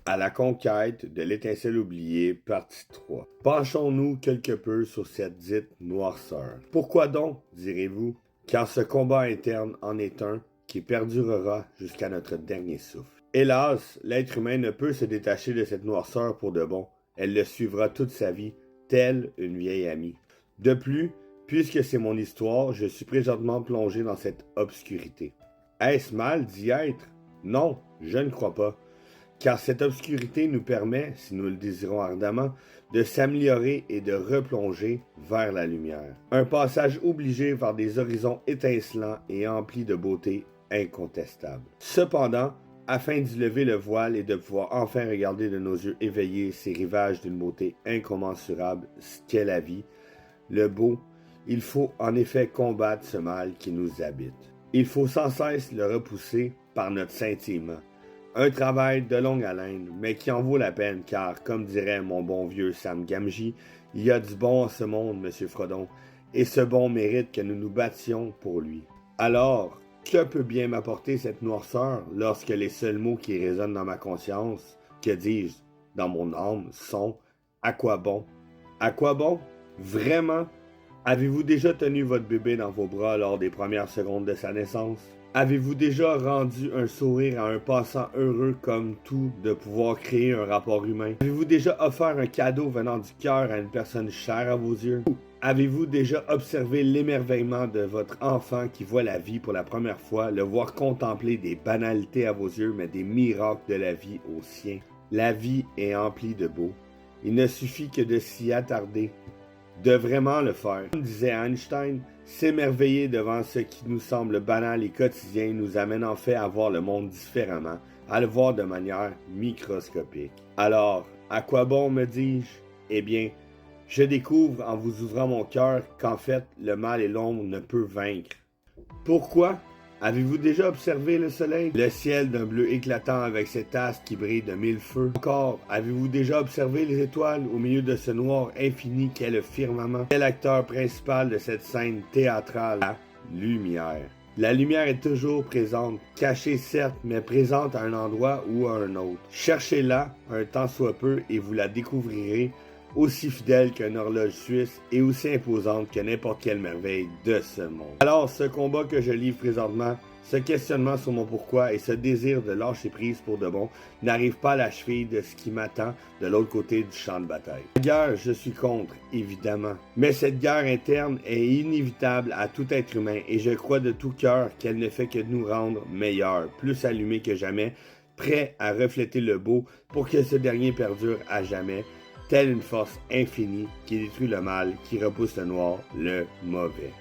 À la conquête de l'étincelle oubliée, partie 3. Penchons-nous quelque peu sur cette dite noirceur. Pourquoi donc, direz-vous? Car ce combat interne en est un qui perdurera jusqu'à notre dernier souffle. Hélas, l'être humain ne peut se détacher de cette noirceur pour de bon. Elle le suivra toute sa vie, telle une vieille amie. De plus, puisque c'est mon histoire, je suis présentement plongé dans cette obscurité. Est-ce mal d'y être? Non, je ne crois pas. Car cette obscurité nous permet, si nous le désirons ardemment, de s'améliorer et de replonger vers la lumière. Un passage obligé vers des horizons étincelants et emplis de beauté incontestable. Cependant, afin d'y lever le voile et de pouvoir enfin regarder de nos yeux éveillés ces rivages d'une beauté incommensurable qu'est la vie, le beau, il faut en effet combattre ce mal qui nous habite. Il faut sans cesse le repousser par notre scintillement. Un travail de longue haleine, mais qui en vaut la peine, car, comme dirait mon bon vieux Sam Gamgee, il y a du bon en ce monde, Monsieur Frodon, et ce bon mérite que nous nous battions pour lui. Alors, que peut bien m'apporter cette noirceur lorsque les seuls mots qui résonnent dans ma conscience, que dis-je, dans mon âme, sont « à quoi bon ». À quoi bon? Vraiment? Avez-vous déjà tenu votre bébé dans vos bras lors des premières secondes de sa naissance? Avez-vous déjà rendu un sourire à un passant heureux comme tout de pouvoir créer un rapport humain? Avez-vous déjà offert un cadeau venant du cœur à une personne chère à vos yeux? Avez-vous déjà observé l'émerveillement de votre enfant qui voit la vie pour la première fois, le voir contempler des banalités à vos yeux, mais des miracles de la vie aux siens? La vie est emplie de beau. Il ne suffit que de s'y attarder, de vraiment le faire. Comme disait Einstein, s'émerveiller devant ce qui nous semble banal et quotidien nous amène en fait à voir le monde différemment, à le voir de manière microscopique. Alors, à quoi bon, me dis-je? Eh bien, je découvre en vous ouvrant mon cœur qu'en fait, le mal et l'ombre ne peuvent vaincre. Pourquoi? Avez-vous déjà observé le soleil? Le ciel d'un bleu éclatant avec cet astre qui brille de mille feux? Encore, avez-vous déjà observé les étoiles au milieu de ce noir infini qu'est le firmament? Quel acteur principal de cette scène théâtrale? La lumière. La lumière est toujours présente, cachée certes, mais présente à un endroit ou à un autre. Cherchez-la un tant soit peu et vous la découvrirez, aussi fidèle qu'une horloge suisse et aussi imposante que n'importe quelle merveille de ce monde. Alors, ce combat que je livre présentement, ce questionnement sur mon pourquoi et ce désir de lâcher prise pour de bon n'arrive pas à la cheville de ce qui m'attend de l'autre côté du champ de bataille. La guerre, je suis contre, évidemment. Mais cette guerre interne est inévitable à tout être humain et je crois de tout cœur qu'elle ne fait que nous rendre meilleurs, plus allumés que jamais, prêts à refléter le beau pour que ce dernier perdure à jamais, telle une force infinie qui détruit le mal, qui repousse le noir, le mauvais.